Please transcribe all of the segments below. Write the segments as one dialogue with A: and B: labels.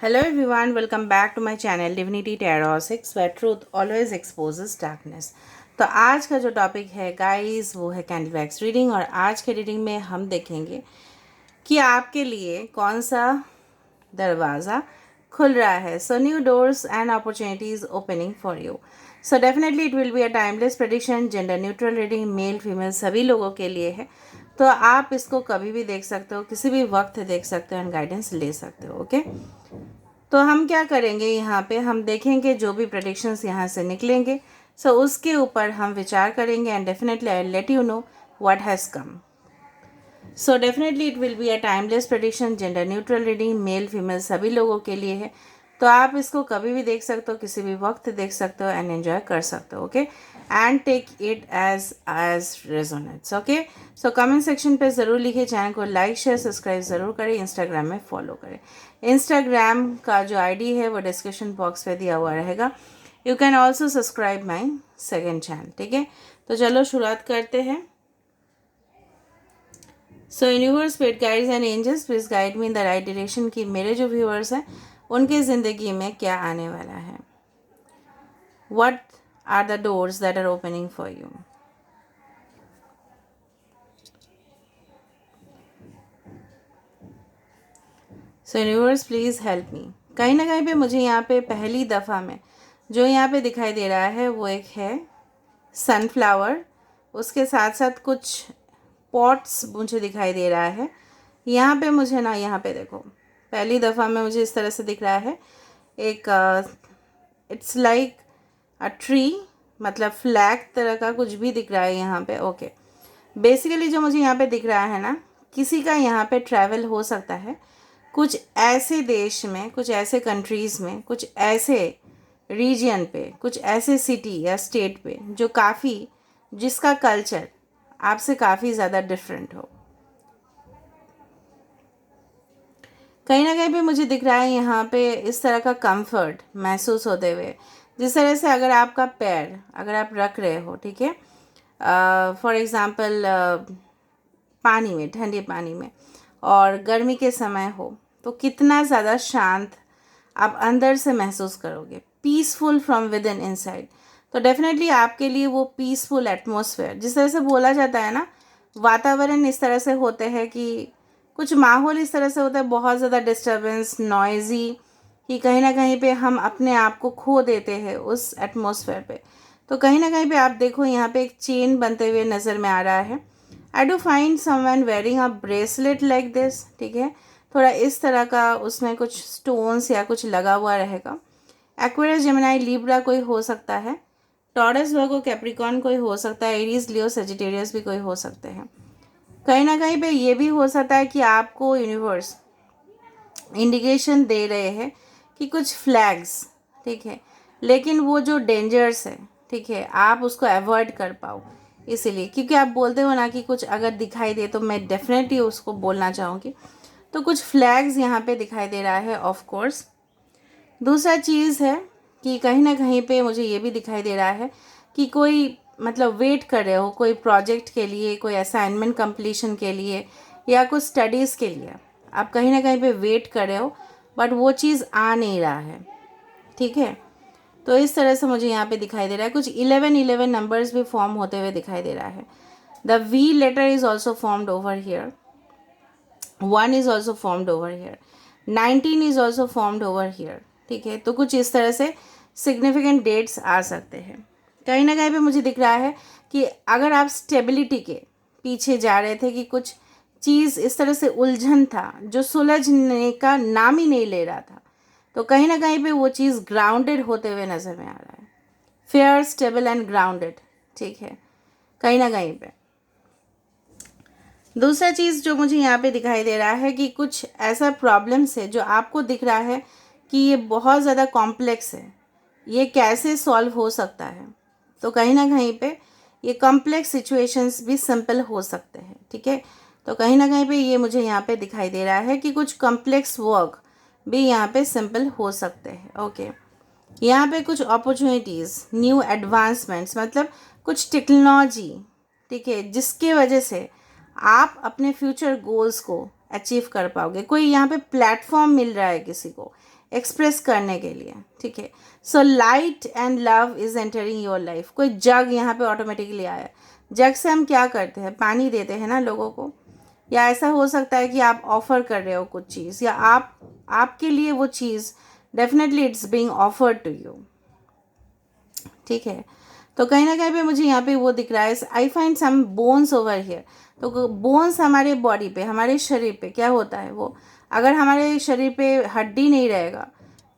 A: Hello everyone, welcome back to my channel Divinity Tarot 6 where truth always exposes darkness। तो आज का जो topic है गाइस वो है कैंडल वैक्स रीडिंग। और आज के रीडिंग में हम देखेंगे कि आपके लिए कौन सा दरवाज़ा खुल रहा है। So new doors and opportunities opening for you. So definitely it will be a timeless prediction, gender neutral reading, male female सभी लोगों के लिए है। तो आप इसको कभी भी देख सकते हो, किसी भी वक्त देख सकते हो एंड गाइडेंस ले सकते हो। ओके, तो हम क्या करेंगे, यहाँ पे हम देखेंगे जो भी प्रेडिक्शंस यहाँ से निकलेंगे। सो उसके ऊपर हम विचार करेंगे and definitely I let you know what has come. So definitely it will be a timeless prediction, gender neutral reading, male female सभी लोगों के लिए है। तो आप इसको कभी भी देख सकते हो, किसी भी वक्त देख सकते हो एंड एंजॉय कर सकते हो। Okay, and take it as resonates. Okay, so comment section पे ज़रूर लिखिए, चैनल को लाइक शेयर सब्सक्राइब ज़रूर करें, इंस्टाग्राम में फॉलो करें। इंस्टाग्राम का जो आईडी है वो डिस्क्रिप्शन बॉक्स पे दिया हुआ रहेगा। You can also subscribe my second channel. ठीक है, तो चलो शुरुआत करते हैं। So universe, spirit guides and angels please guide me in the right direction कि मेरे जो व्यूअर्स हैं उनके ज़िंदगी में क्या आने वाला है। What are the doors that are opening for you. So universe please help me. कहीं ना कहीं पे मुझे यहाँ पे पहली दफ़ा में जो यहाँ पे दिखाई दे रहा है वो एक है सनफ्लावर। उसके साथ साथ कुछ पॉट्स मुझे दिखाई दे रहा है। यहाँ पे मुझे ना, यहाँ पे देखो, पहली दफ़ा में मुझे इस तरह से दिख रहा है एक इट्स लाइक अ ट्री, मतलब फ्लैग तरह का कुछ भी दिख रहा है यहाँ पे। ओके, बेसिकली जो मुझे यहाँ पे दिख रहा है ना, किसी का यहाँ पे ट्रैवल हो सकता है कुछ ऐसे देश में, कुछ ऐसे कंट्रीज़ में, कुछ ऐसे रीजन पे, कुछ ऐसे सिटी या स्टेट पे जो काफ़ी, जिसका कल्चर आपसे काफ़ी ज़्यादा डिफरेंट हो। कहीं ना कहीं पे मुझे दिख रहा है यहाँ पे इस तरह का कंफर्ट महसूस होते हुए, जिस तरह से अगर आपका पैर अगर आप रख रहे हो, ठीक है, फॉर एग्ज़ाम्पल पानी में, ठंडे पानी में, और गर्मी के समय हो तो कितना ज़्यादा शांत आप अंदर से महसूस करोगे, peaceful from with in inside. तो डेफिनेटली आपके लिए वो पीसफुल एटमॉस्फेयर, जिस तरह से बोला जाता है ना, वातावरण इस तरह से होते हैं कि कुछ माहौल इस तरह से होता है, बहुत ज़्यादा डिस्टर्बेंस, नॉइज़ी, कि कहीं ना कहीं पे हम अपने आप को खो देते हैं उस एटमॉस्फेयर पे। तो कहीं ना कहीं पे आप देखो यहाँ पे एक चेन बनते हुए नज़र में आ रहा है। आई do find someone wearing a bracelet like this. ठीक है, थोड़ा इस तरह का उसमें कुछ स्टोन्स या कुछ लगा हुआ रहेगा। एक्वेरियस, जेमिनी, लिब्रा कोई हो सकता है, टॉरस, वर्गो, कैप्रिकॉर्न कोई हो सकता है, एरीज, लियो, सेजिटेरियस भी कोई हो सकते हैं। कहीं ना कहीं पे ये भी हो सकता है कि आपको यूनिवर्स इंडिकेशन दे रहे हैं कि कुछ फ्लैग्स, ठीक है, लेकिन वो जो डेंजर्स है, ठीक है, आप उसको अवॉइड कर पाओ। इसीलिए, क्योंकि आप बोलते हो ना कि कुछ अगर दिखाई दे तो मैं डेफिनेटली उसको बोलना चाहूँगी। तो कुछ फ्लैग्स यहाँ पे दिखाई दे रहा है ऑफ कोर्स। दूसरा चीज़ है कि कहीं ना कहीं पे मुझे ये भी दिखाई दे रहा है कि कोई, मतलब वेट कर रहे हो कोई प्रोजेक्ट के लिए, कोई असाइनमेंट कंप्लीशन के लिए या कुछ स्टडीज़ के लिए, आप कहीं ना कहीं पे वेट कर रहे हो बट वो चीज़ आ नहीं रहा है। ठीक है, तो इस तरह से मुझे यहाँ पे दिखाई दे रहा है। कुछ 11 नंबर्स भी फॉर्म होते हुए दिखाई दे रहा है। The V letter is also formed over here, 1 is also formed over here, 19 is also formed over here. ठीक है, तो कुछ इस तरह से सिग्निफिकेंट डेट्स आ सकते हैं। कहीं ना कहीं पे मुझे दिख रहा है कि अगर आप स्टेबिलिटी के पीछे जा रहे थे कि कुछ चीज़ इस तरह से उलझन था जो सुलझने का नाम ही नहीं ले रहा था, तो कहीं ना कहीं पे वो चीज़ ग्राउंडेड होते हुए नज़र में आ रहा है। Fair, stable and grounded. ठीक है, कहीं ना कहीं पे दूसरा चीज़ जो मुझे यहाँ पे दिखाई दे रहा है कि कुछ ऐसा प्रॉब्लम्स है जो आपको दिख रहा है कि ये बहुत ज़्यादा कॉम्प्लेक्स है, ये कैसे सॉल्व हो सकता है। तो कहीं ना कहीं पे ये कॉम्प्लेक्स सिचुएशंस भी सिंपल हो सकते हैं। ठीक है, तो कहीं ना कहीं पे ये मुझे यहाँ पे दिखाई दे रहा है कि कुछ कॉम्प्लेक्स वर्क भी यहाँ पे सिंपल हो सकते हैं। ओके, यहाँ पे कुछ अपॉर्चुनिटीज़, न्यू एडवांसमेंट्स, मतलब कुछ टेक्नोलॉजी, ठीक है, जिसके वजह से आप अपने फ्यूचर गोल्स को अचीव कर पाओगे। कोई यहाँ पे प्लेटफॉर्म मिल रहा है किसी को, एक्सप्रेस करने के लिए, ठीक है। So light and love is entering your life. कोई जग यहाँ पे ऑटोमेटिकली आया। जग से हम क्या करते हैं, पानी देते हैं ना लोगों को, या ऐसा हो सकता है कि आप ऑफ़र कर रहे हो कुछ चीज़, या आपके लिए वो चीज़ definitely it's being offered to you, ठीक है। तो कहीं ना कहीं पे मुझे यहाँ पे वो दिख रहा है, I find some bones over here. तो बोन्स हमारे बॉडी पे, हमारे शरीर पे क्या होता है, वो अगर हमारे शरीर पे हड्डी नहीं रहेगा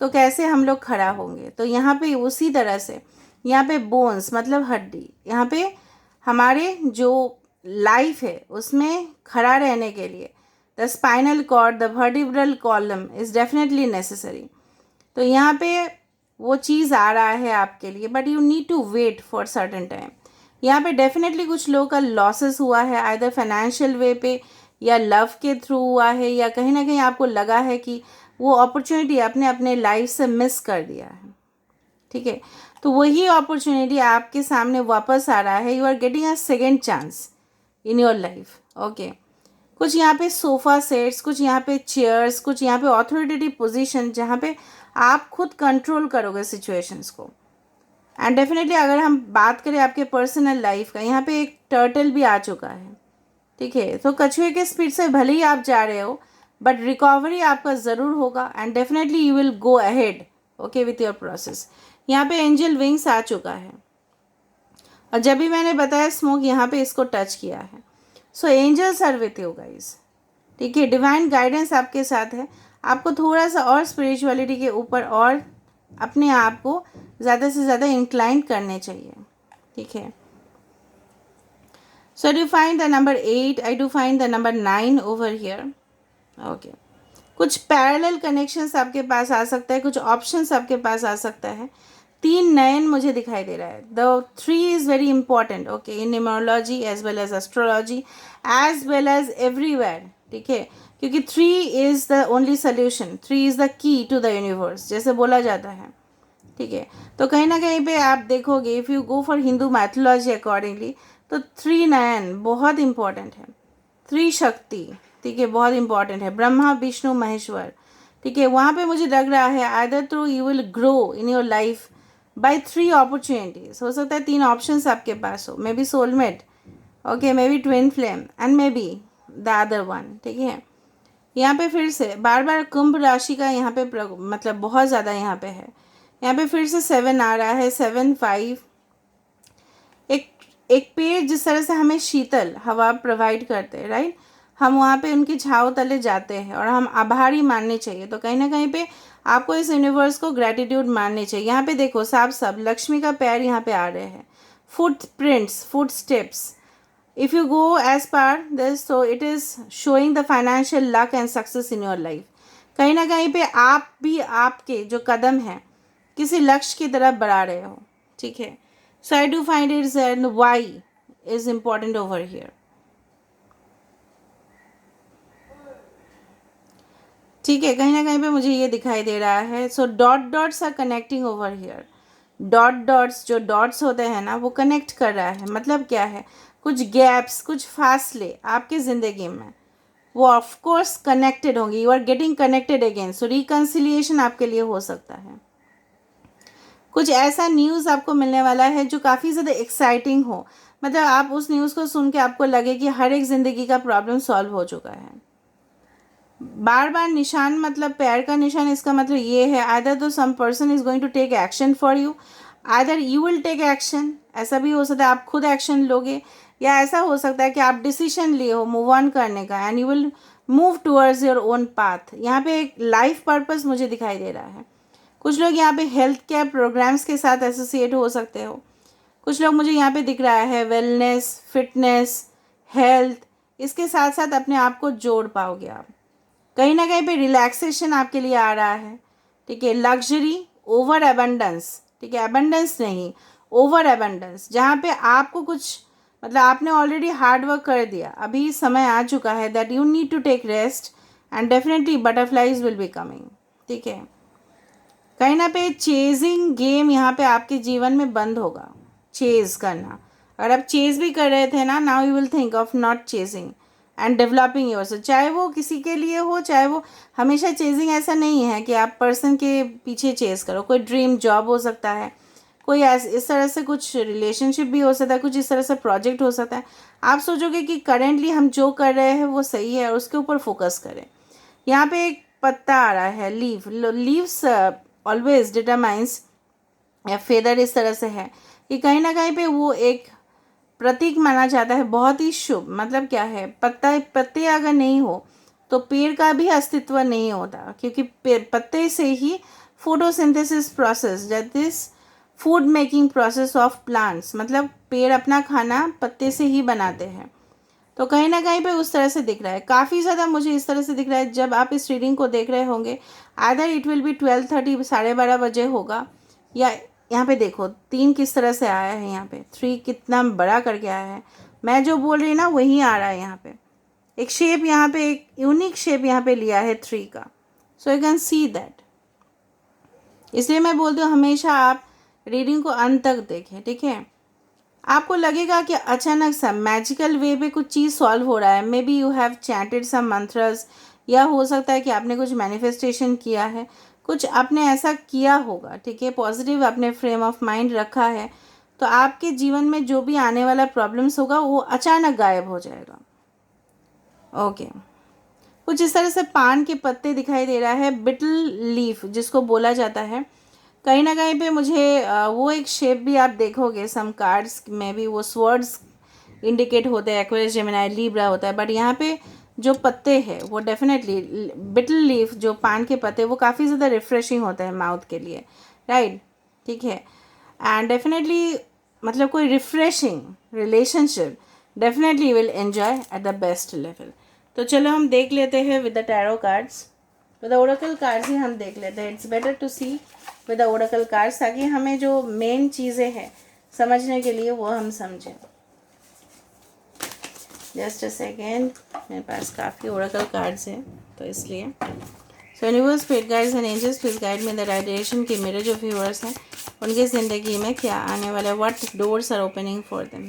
A: तो कैसे हम लोग खड़ा होंगे। तो यहाँ पे उसी तरह से यहाँ पे बोन्स मतलब हड्डी, यहाँ पे हमारे जो लाइफ है उसमें खड़ा रहने के लिए the spinal cord, the vertebral column is definitely necessary. तो यहाँ पे वो चीज़ आ रहा है आपके लिए, but you need to wait for certain time. यहाँ पे डेफिनेटली कुछ लोगों का लॉसेस हुआ है, आइदर फाइनेंशियल वे पे या लव के थ्रू हुआ है, या कहीं ना कहीं आपको लगा है कि वो अपॉर्चुनिटी आपने अपने लाइफ से मिस कर दिया है, ठीक है। तो वही अपॉर्चुनिटी आपके सामने वापस आ रहा है। You are getting a second chance in your life, okay. कुछ यहाँ पे सोफ़ा सेट्स, कुछ यहाँ पे चेयर्स, कुछ यहाँ पे ऑथोरिटेटिव पोजीशन जहाँ पे आप खुद कंट्रोल करोगे सिचुएशंस को। एंड डेफिनेटली अगर हम बात करें आपके पर्सनल लाइफ का, यहाँ पे एक टर्टल भी आ चुका है, ठीक है। तो कछुए के स्पीड से भले ही आप जा रहे हो, बट रिकवरी आपका ज़रूर होगा and definitely you will go ahead, okay, with your process. यहाँ पे एंजल विंग्स आ चुका है, और जब भी मैंने बताया स्मोक यहाँ पे इसको टच किया है। So angels are with you guys, ठीक है। डिवाइन गाइडेंस आपके साथ है। आपको थोड़ा सा और स्पिरिचुअलिटी के ऊपर और अपने आप को ज़्यादा से ज़्यादा इंक्लाइन करने चाहिए, ठीक है। So I do find the number 8, I do find the number 9 over here, okay. कुछ पैरेलल कनेक्शंस आपके पास आ सकता है, कुछ ऑप्शंस आपके पास आ सकता है। 3 नयन मुझे दिखाई दे रहा है। The 3 is very important, okay, in numerology as well as astrology as well as everywhere, ठीक है। क्योंकि 3 is the only solution, 3 is the key to the universe जैसे बोला जाता है, ठीक है। तो कहीं ना कहीं पे आप देखोगे, if you go for Hindu mythology accordingly, तो 3 नयन बहुत इंपॉर्टेंट है। 3 शक्ति, ठीक है, बहुत इंपॉर्टेंट है। ब्रह्मा विष्णु महेश्वर, ठीक है। वहाँ पे मुझे लग रहा है either through you will grow in your life by 3 opportunities. हो सकता है 3 ऑप्शंस आपके पास हो, maybe soulmate, okay, maybe twin flame and maybe the other one, ठीक है। यहाँ पे फिर से बार बार कुंभ राशि का यहाँ पे मतलब बहुत ज़्यादा यहाँ पे है। यहाँ पे फिर से 7 आ रहा है, 7 5। एक पेड़ जिस तरह से हमें शीतल हवा प्रोवाइड करते हैं, राइट, हम वहाँ पे उनकी छाँव तले जाते हैं और हम आभारी मानने चाहिए। तो कहीं ना कहीं पे आपको इस यूनिवर्स को ग्रैटिट्यूड माननी चाहिए। यहाँ पे देखो साफ साफ लक्ष्मी का पैर यहाँ पे आ रहे हैं, footprints, footsteps. If you go as per this, so it is showing the financial luck and success in your life. कहीं ना कहीं पे आप भी आपके जो कदम हैं किसी लक्ष्य की तरफ बढ़ा रहे हो, ठीक है। So I do find its and why is important over here, ठीक है। कहीं ना कहीं पे मुझे ये दिखाई दे रहा है। So dot dots are connecting over here. Dot dots, जो डॉट्स होते हैं ना, वो कनेक्ट कर रहा है। मतलब क्या है, कुछ गैप्स, कुछ फासले आपकी ज़िंदगी में वो ऑफ कोर्स कनेक्टेड होंगे। You are getting connected again, so reconciliation आपके लिए हो सकता है। कुछ ऐसा न्यूज़ आपको मिलने वाला है जो काफ़ी ज़्यादा एक्साइटिंग हो। मतलब आप उस न्यूज़ को सुन के आपको लगे कि हर एक ज़िंदगी का प्रॉब्लम सॉल्व हो चुका है। बार बार निशान मतलब पैर का निशान, इसका मतलब ये है आइदर तो some person is going to take action for you, either you will take action. ऐसा भी हो सकता है आप खुद एक्शन लोगे, या ऐसा हो सकता है कि आप डिसीजन लिए हो मूव ऑन करने का and you will move towards your own path. यहाँ पे एक लाइफ पर्पस मुझे दिखाई दे रहा है। कुछ लोग यहाँ पे हेल्थ केयर प्रोग्राम्स के साथ एसोसिएट हो सकते हो। कुछ लोग मुझे यहाँ पे दिख रहा है वेलनेस, फिटनेस, हेल्थ, इसके साथ साथ अपने आप को जोड़ पाओगे आप। कहीं ना कहीं पे रिलैक्सेशन आपके लिए आ रहा है, ठीक है। लग्जरी ओवर एबंडेंस, ठीक है, एबंडेंस नहीं, ओवर एबंडेंस, जहाँ पे आपको कुछ मतलब आपने ऑलरेडी हार्ड वर्क कर दिया, अभी समय आ चुका है that you need to take rest and definitely butterflies will be coming, ठीक है। कहीं ना पे चेजिंग गेम यहाँ पे आपके जीवन में बंद होगा, चेज करना। अगर आप चेज भी कर रहे थे ना, now you will think of not chasing and developing yourself, चाहे वो किसी के लिए हो, चाहे वो हमेशा चेजिंग ऐसा नहीं है कि आप पर्सन के पीछे चेज करो, कोई ड्रीम जॉब हो सकता है, कोई इस तरह से कुछ रिलेशनशिप भी हो सकता है, कुछ इस तरह से प्रोजेक्ट हो सकता है। आप सोचोगे कि करेंटली हम जो कर रहे हैं वो सही है और उसके ऊपर फोकस करें। यहाँ पे एक पत्ता आ रहा है, लीव, लीव्स ऑलवेज डिटरमाइंस, या फेदर इस तरह से है कि कहीं ना कहीं पे वो एक प्रतीक माना जाता है, बहुत ही शुभ। मतलब क्या है, पत्ते अगर नहीं हो तो पेड़ का भी अस्तित्व नहीं होता, क्योंकि पत्ते से ही photosynthesis process, that is food making process of plants, मतलब पेड़ अपना खाना पत्ते से ही बनाते हैं। तो कहीं ना कहीं पे उस तरह से दिख रहा है, काफ़ी ज़्यादा मुझे इस तरह से दिख रहा है। जब आप इस रीडिंग को देख रहे होंगे, आइदर इट विल बी 12:30, 12:30 बजे होगा, या यहाँ पे देखो 3 किस तरह से आया है, यहाँ पे 3 कितना बड़ा करके आया है। मैं जो बोल रही ना वही आ रहा है यहाँ पे, एक शेप यहाँ पे, एक यूनिक शेप यहाँ पे लिया है 3 का। So you can see that. इसलिए मैं बोलती हूँ हमेशा आप रीडिंग को अंत तक देखें, ठीक है। आपको लगेगा कि अचानक सा मैजिकल वे पे कुछ चीज़ सॉल्व हो रहा है, maybe you have chanted some mantras, या हो सकता है कि आपने कुछ मैनिफेस्टेशन किया है, कुछ आपने ऐसा किया होगा, ठीक है, पॉजिटिव आपने फ्रेम ऑफ माइंड रखा है, तो आपके जीवन में जो भी आने वाला प्रॉब्लम्स होगा वो अचानक गायब हो जाएगा। ओके, कुछ इस तरह से पान के पत्ते दिखाई दे रहा है, बिटल लीफ जिसको बोला जाता है। कहीं ना कहीं पे मुझे वो एक शेप भी आप देखोगे, सम कार्ड्स में भी वो स्वर्ड्स इंडिकेट होते हैं, एक्वेरियस, जेमिनी, लिब्रा होता है, बट यहाँ पे जो पत्ते हैं वो डेफिनेटली बिटल लीफ, जो पान के पत्ते, वो काफ़ी ज़्यादा रिफ्रेशिंग होता है माउथ के लिए, राइट, ठीक है। एंड डेफिनेटली मतलब कोई refreshing relationship definitely will enjoy at the best level. तो चलो हम देख लेते हैं with the tarot cards, with the oracle cards ही हम देख लेते हैं। It's better to see with the oracle cards, ताकि हमें जो मेन चीज़ें हैं समझने के लिए वो हम समझें। जस्ट अ सेकेंड, मेरे पास काफ़ी ओरेकल कार्ड्स हैं तो इसलिए। So universe, spirit guides and angels please guide me in the right direction कि मेरे जो व्यूअर्स हैं उनकी ज़िंदगी में क्या आने वाला है, what doors are opening for them,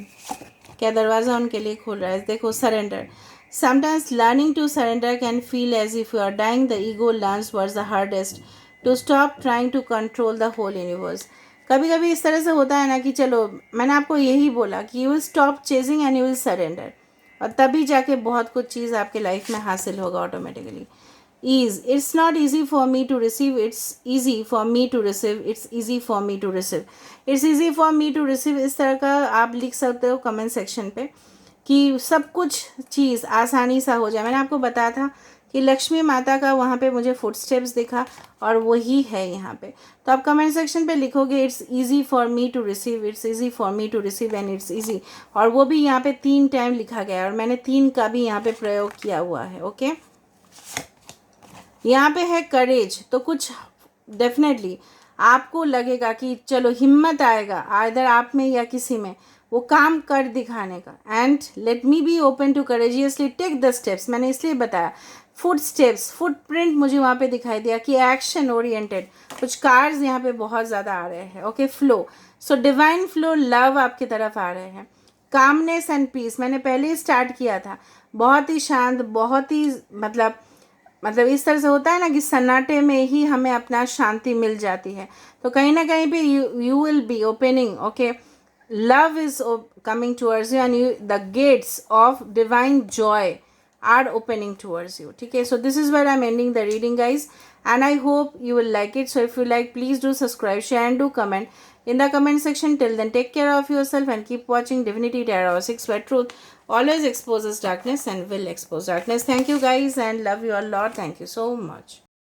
A: क्या दरवाज़ा उनके लिए खुल रहा है। देखो, surrender, sometimes learning to surrender can feel as if you are dying. The ego learns what's the hardest, to stop trying to control the whole universe. कभी कभी इस तरह से होता है ना कि चलो, मैंने आपको यही बोला कि you will stop chasing and you will surrender, और तभी जाके बहुत कुछ चीज़ आपके लाइफ में हासिल होगा automatically. Is, it's not easy for me to receive, it's easy for me to receive, it's easy for me to receive, it's easy for me to receive, इस तरह का आप लिख सकते हो कमेंट सेक्शन पे कि सब कुछ चीज़ आसानी सा हो जाए। मैंने आपको बताया था कि लक्ष्मी माता का वहाँ पे मुझे फुटस्टेप्स दिखा, और वही है यहाँ पे। तो आप कमेंट सेक्शन पे लिखोगे it's easy for me to receive, it's easy for me to receive and it's easy, और वो भी यहाँ पे 3 टाइम लिखा गया है, और मैंने 3 का भी यहाँ पे प्रयोग किया हुआ है। ओके, यहाँ पे है करेज, तो कुछ डेफिनेटली आपको लगेगा कि चलो हिम्मत आएगा आइदर आप में या किसी में, वो काम कर दिखाने का। And let me be open to courageously take the steps, मैंने इसलिए बताया फुट स्टेप्स, फुटप्रिंट मुझे वहाँ पे दिखाई दिया कि एक्शन ओरिएंटेड, कुछ कार्ड्स यहाँ पे बहुत ज़्यादा आ रहे हैं। Okay, flow, so divine flow, love आपकी तरफ आ रहे हैं। कामनेस एंड पीस, मैंने पहले ही स्टार्ट किया था, बहुत ही शांत, बहुत ही मतलब इस तरह से होता है ना कि सन्नाटे में ही हमें अपना शांति मिल जाती है। तो कहीं ना कहीं पे you will be opening, okay, love is coming towards you, and the gates of divine joy are opening towards you. Okay, so this is where I'm ending the reading, guys, and I hope you will like it. So if you like, please do subscribe, share and do comment in the comment section. Till then, take care of yourself and keep watching Divinity Tarot 6, where truth always exposes darkness and will expose darkness. Thank you, guys, and love you a lot. Thank you so much.